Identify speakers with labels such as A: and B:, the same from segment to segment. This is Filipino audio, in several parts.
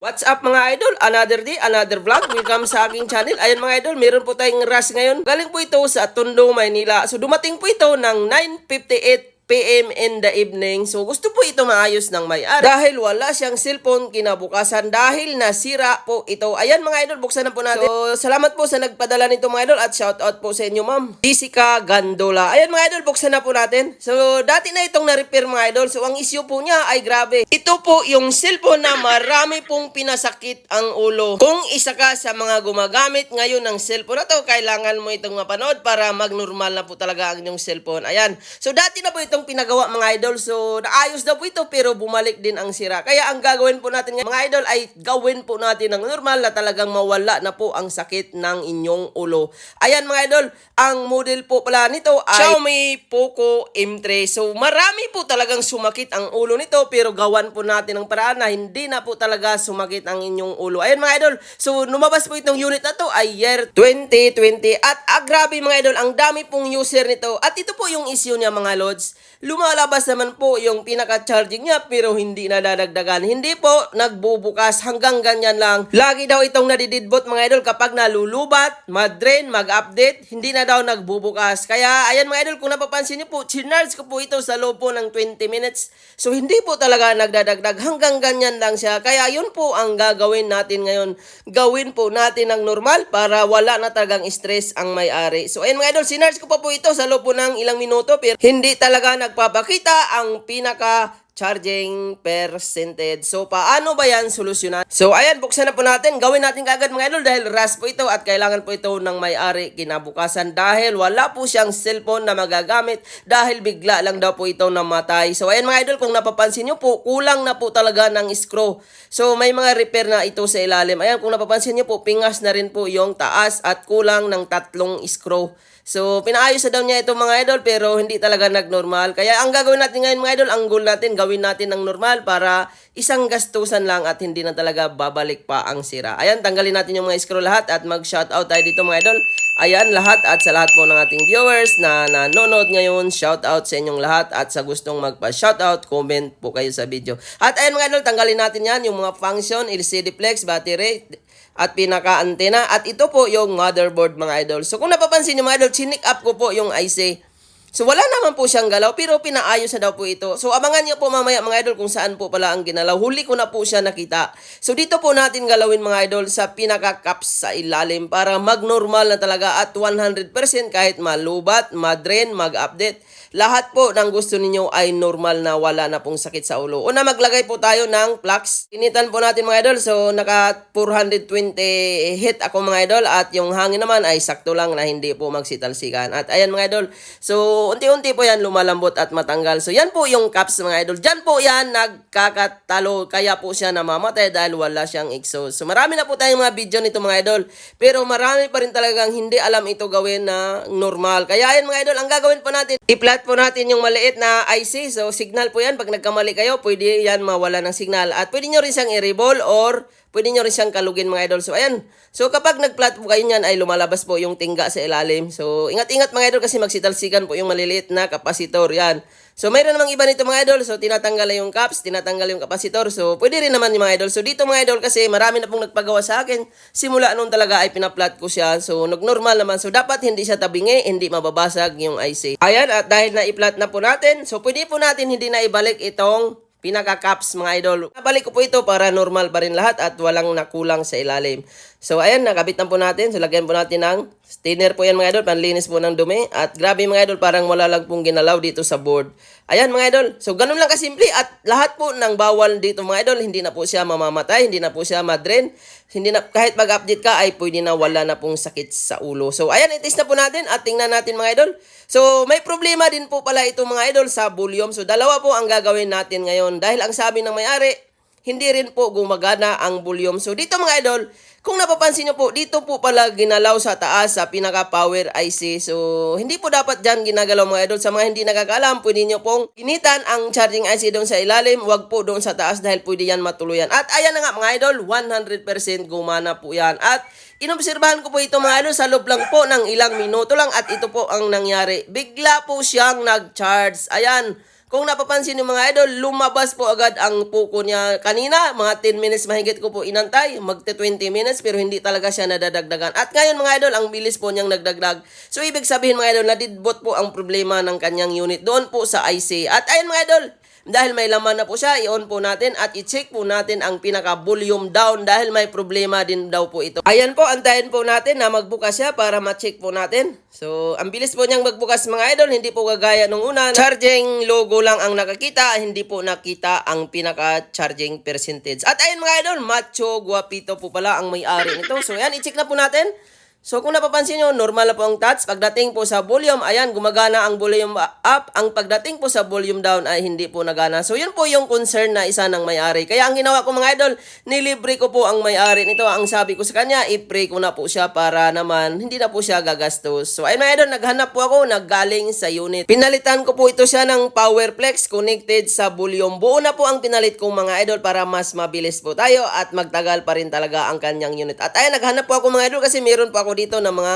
A: What's up mga idol? Another day, another vlog. Welcome sa aking channel. Ayan mga idol, meron po tayong rush ngayon. Galing po ito sa Tondo, Maynila. So dumating po ito ng 9:58 PM in the evening. So gusto po ito maayos ng may-ari dahil wala siyang cellphone kinabukasan dahil nasira po ito. Ayan mga idol, buksan na po natin. So salamat po sa nagpadala nito mga idol at shout out po sa inyo ma'am Jessica Gandola. Ayan mga idol, buksan na po natin. So dati na itong na-repair mga idol. So ang issue po niya ay grabe. Ito po yung cellphone na marami pong pinasakit ang ulo. Kung isa ka sa mga gumagamit ngayon ng cellphone na to, kailangan mo itong mapanood para mag-normal na po talaga ang inyong cellphone. Ayan. So dati na po itong pinagawa mga idol. So naayos na po ito pero bumalik din ang sira. Kaya ang gagawin po natin mga idol ay gawin po natin ng normal na talagang mawala na po ang sakit ng inyong ulo. Ayan mga idol, ang model po pala nito ay Xiaomi Poco M3. So marami po talagang sumakit ang ulo nito pero gawan po natin ng paraan na hindi na po talaga sumakit ang inyong ulo. Ayan mga idol, so lumabas po itong unit na to ay year 2020 at grabe mga idol, ang dami pong user nito at ito po yung issue niya mga lods. Lumalabas naman po yung pinaka-charging niya pero hindi na dadagdagan. Hindi po nagbubukas, hanggang ganyan lang. Lagi daw itong nadididbot mga idol kapag nalulubat, mag-drain, mag-update, hindi na daw nagbubukas. Kaya ayan mga idol, kung napapansin niyo po, chinarge ko po ito sa loob po ng 20 minutes. So hindi po talaga nagdadagdag, hanggang ganyan lang siya. Kaya yun po ang gagawin natin ngayon. Gawin po natin ng normal para wala na talagang stress ang may-ari. So ayan mga idol, sinarge ko pa po ito sa loob po ng ilang minuto pero hindi talaga nagpapakita ang pinaka charging percentage. So, paano ba yan solusyonan? So, ayan, buksan na po natin. Gawin natin kagad mga idol dahil rush po ito at kailangan po ito ng may-ari kinabukasan dahil wala po siyang cellphone na magagamit dahil bigla lang daw po ito namatay. So, ayan mga idol, kung napapansin nyo po, kulang na po talaga ng screw. So, may mga repair na ito sa ilalim. Ayan, kung napapansin nyo po, pingas na rin po yung taas at kulang ng 3 screw. So, pinaayos na daw niya ito mga idol pero hindi talaga nagnormal. Kaya ang gagawin natin ngayon mga idol, ang goal natin, gawin natin ng normal para isang gastusan lang at hindi na talaga babalik pa ang sira. Ayan, tanggalin natin yung mga screw lahat at mag-shoutout tayo dito mga idol. Ayan, lahat at sa lahat po ng ating viewers na nanonood ngayon, shoutout sa inyong lahat at sa gustong magpa-shoutout, comment po kayo sa video. At ayan mga idol, tanggalin natin yan, yung mga function, LCD flex, battery, at pinaka-antena. At ito po yung motherboard mga idol. So kung napapansin nyo mga idol, chinik up ko po yung IC. So wala naman po siyang galaw pero pinaayos na daw po ito. So abangan niyo po mamaya mga idol kung saan po pala ang ginalaw. Huli ko na po siya nakita. So dito po natin galawin mga idol sa pinaka-caps sa ilalim para mag-normal na talaga at 100% kahit malubat, ma-drain, mag-update. Lahat po ng gusto ninyo ay normal na wala na pong sakit sa ulo. Una, maglagay po tayo ng plugs. Initan po natin mga idol. So naka 420 hit ako mga idol at yung hangin naman ay sakto lang na hindi po magsitalsikan. At ayan mga idol. So unti-unti po yan lumalambot at matanggal. So yan po yung caps mga idol. Diyan po yan nagkakatalo. Kaya po siya namamatay dahil wala siyang exhaust. So marami na po tayong mga video nito mga idol. Pero marami pa rin talagang hindi alam ito gawin na normal. Kaya ayan mga idol, ang gagawin po natin, i-flat po natin yung maliit na IC. So signal po yan. Pag nagkamali kayo, pwede yan mawala ng signal. At pwede nyo rin siyang i-reball or pwede nyo rin siyang kalugin mga idol. So ayan. So kapag nag-flat po kayo niyan ay lumalabas po yung tingga sa ilalim. So ingat-ingat mga idol kasi magsitalsikan po yung maliliit na kapasitor. Yan. So mayroon namang iba nito mga idol. So tinatanggal na yung caps, tinatanggal yung kapasitor. So pwede rin naman yung mga idol. So dito mga idol kasi marami na pong nagpagawa sa akin. Simula noon talaga ay pinaplat ko siya. So nag-normal naman. So dapat hindi siya tabingi, hindi mababasag yung IC. Ayan, at dahil na-i-flat na po natin, so pwede po natin hindi na ibalik itong pinaka-caps mga idol. Nabalik ko po ito para normal pa rin lahat at walang nakulang sa ilalim. So ayan, nakabit na po natin. So lagyan po natin ng thinner po yan mga idol, panlinis po ng dumi. At grabe mga idol, parang wala lang pong ginalaw dito sa board. Ayan mga idol, so ganun lang kasimple at lahat po ng bawal dito mga idol, hindi na po siya mamamatay, hindi na po siya ma-drain. Hindi na, kahit mag-update ka ay pwede na wala na pong sakit sa ulo. So ayan, itis na po natin at tingnan natin mga idol. So may problema din po pala ito mga idol sa volume. So dalawa po ang gagawin natin ngayon dahil ang sabi ng may-ari, hindi rin po gumagana ang volume. So dito mga idol, kung napapansin nyo po, dito po pala ginalaw sa taas sa pinaka-power IC. So, hindi po dapat dyan ginagalaw mga idol. Sa mga hindi nakakaalam, pwede nyo pong initan ang charging IC doon sa ilalim. Huwag po doon sa taas dahil pwede yan matuluyan. At ayan na nga mga idol, 100% gumana po yan. At inobserbahan ko po ito mga idol sa loob lang po ng ilang minuto lang. At ito po ang nangyari. Bigla po siyang nag-charge. Ayan. kung napapansin niyo mga idol, lumabas po agad ang puko niya kanina. Mga 10 minutes mahigit ko po inantay. Magte 20 minutes pero hindi talaga siya nadadagdagan. At ngayon mga idol, ang bilis po niyang nagdagdag. So ibig sabihin mga idol, nadidbot po ang problema ng kanyang unit doon po sa IC. At ayun mga idol, dahil may laman na po siya, i-on po natin at i-check po natin ang pinaka-volume down dahil may problema din daw po ito. Ayan po, antayin po natin na magbukas siya para ma-check po natin. So, ang bilis po niyang magbukas mga idol, hindi po kagaya nung una. Charging logo lang ang nakakita, hindi po nakita ang pinaka-charging percentage. At ayun mga idol, Macho Guapito po pala ang may-ari nito. So, ayan, i-check na po natin. So kung napapansin nyo, normal na po ang touch. Pagdating po sa volume, ayan, gumagana ang volume up. Ang pagdating po sa volume down ay hindi po nagana. So yun po yung concern na isa ng may-ari. Kaya ang ginawa ko mga idol, nilibre ko po ang may-ari nito. Ang sabi ko sa kanya, i-pray ko na po siya para naman hindi na po siya gagastos. So ayun mga idol, naghanap po ako, naggaling sa unit. Pinalitan ko po ito siya ng Powerflex connected sa volume. Buo na po ang pinalit kong mga idol para mas mabilis po tayo at magtagal pa rin talaga ang kanyang unit. At ayun, naghanap po ako mga idol kasi meron po ako dito ng mga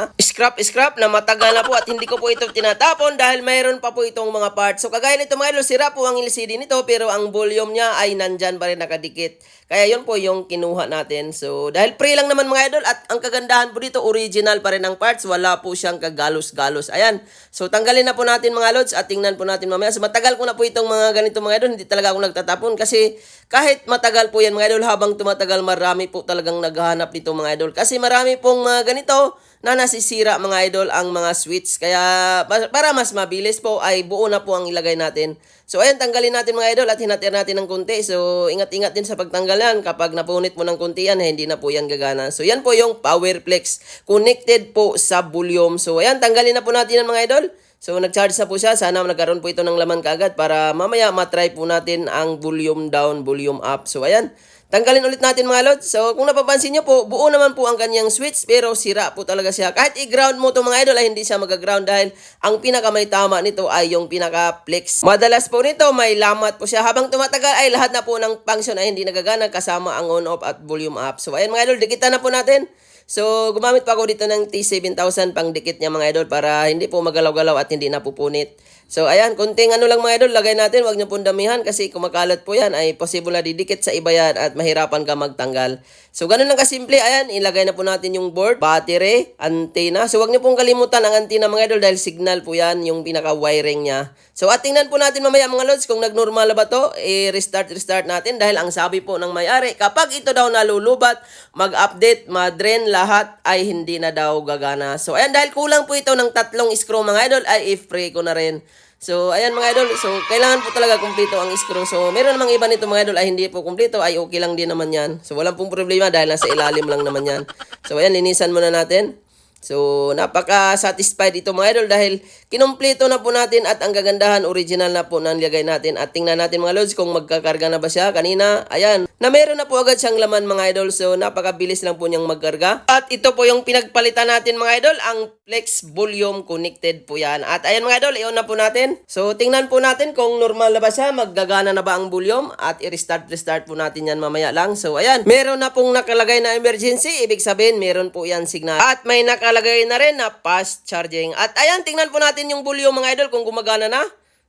A: scrap na matagal na po at hindi ko po ito tinatapon dahil mayroon pa po itong mga parts. So kagaya nito mga idol, sira po ang LCD nito pero ang volume niya ay nandyan pa rin nakadikit. Kaya yun po yung kinuha natin. So dahil free lang naman mga idol at ang kagandahan po dito, original pa rin ang parts. Wala po siyang kagalos-galos. Ayan. So tanggalin na po natin mga lods at tingnan po natin mamaya. So matagal ko na po itong mga ganito mga idol. Hindi talaga ako nagtatapon kasi kahit matagal po yan mga idol, habang tumatagal marami po talagang naghahanap nito mga idol. Kasi marami pong mga ganito na nasisira mga idol ang mga switch. Kaya para mas mabilis po ay buo na po ang ilagay natin. So ayan, tanggalin natin mga idol at hinatir natin ng konti. So ingat-ingat din sa pagtanggal yan. Kapag napunit mo ng konti yan, hindi na po yan gagana. So yan po yung Powerflex connected po sa volume. So ayan, tanggalin na po natin yan mga idol. So nag-charge na po siya. Sana nagkaroon po ito ng laman kaagad para mamaya matry po natin ang volume down, volume up. So ayan. Tanggalin ulit natin mga lods. So kung napapansin nyo po, buo naman po ang kanyang switch pero sira po talaga siya. Kahit i-ground mo ito mga idol ay hindi siya mag-ground dahil ang pinaka may tama nito ay yung pinaka-flex. Madalas po nito may lamat po siya. Habang tumatagal ay lahat na po ng function ay hindi nagagana kasama ang on-off at volume up. So ayan mga idol, dikitan na po natin. So, gumamit pa ako dito ng T7000 pang dikit niya mga idol para hindi po magalaw-galaw at hindi napupunit. So, ayan, kunting ano lang mga idol, lagay natin, wag niyo pong damihan kasi kumakalat po yan ay possible na didikit sa iba yan at mahirapan ka magtanggal. So, ganun lang kasimple, ayan, ilagay na po natin yung board, battery, antenna. So, wag niyo pong kalimutan ang antenna mga idol dahil signal po yan yung pinaka-wiring niya. So, at tingnan po natin mamaya mga lods kung nagnormal ba to, restart natin dahil ang sabi po ng may-ari, kapag ito daw nalulubat, mag-update, ma-drain, lahat ay hindi na daw gagana. So, ayan, dahil kulang po ito ng 3 screw mga idol, ay i-spray ko na rin. So, ayan mga idol. So, kailangan po talaga kumpleto ang screw. So, meron namang iba nito mga idol ay hindi po kumpleto, ay okay lang din naman yan. So, walang pong problema dahil nasa ilalim lang naman yan. So, ayan, linisan muna natin. So, napaka-satisfied ito mga idol dahil kinumpleto na po natin at ang gagandahan, original na po nang lagay natin. At tingnan natin mga lods kung magkakarga na ba siya. Kanina, ayan, na meron na po agad siyang laman mga idol. So, napakabilis lang po niyang magkarga. At ito po yung pinagpalitan natin mga idol, ang Flex Volume connected po yan. At ayan mga idol, i-on na po natin. So, tingnan po natin kung normal na ba siya, maggagana na ba ang volume. At i-restart po natin yan mamaya lang. So, ayan, meron na pong nakalagay na emergency. Ibig sabihin, meron po yan signal. At may nakalagay na rin na fast charging. At ayan, tingnan po natin yung volume mga idol kung gumagana na.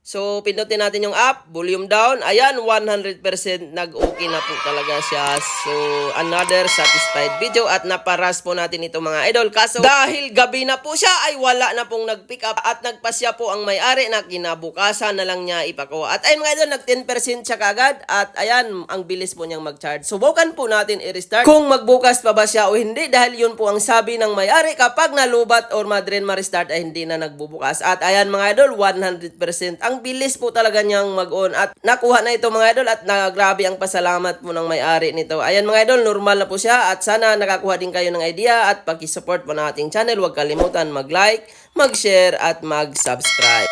A: So, pindutin natin yung up, volume down. Ayan, 100% nag-okay na po talaga siya. So, another satisfied video at naparas po natin ito mga idol. Kaso, dahil gabi na po siya, ay wala na pong nag-pick up at nagpasya po ang may-ari na kinabukasan na lang niya ipakuha. At ayun mga idol, nag-10% siya kagad. At ayan, ang bilis po niyang mag-charge. Subukan po natin i-restart kung magbukas pa ba siya o hindi. Dahil yun po ang sabi ng may-ari, kapag nalubat or ma-drain ma-restart ay hindi na nagbubukas. At ayan mga idol, 100%. Ang bilis po talaga niyang mag-on at nakuha na ito mga idol at grabe ang pasalamat po ng may-ari nito. Ayan mga idol, normal na po siya at sana nakakuha din kayo ng idea at paki-support po ng ating channel. Huwag kalimutan mag-like, mag-share at mag-subscribe.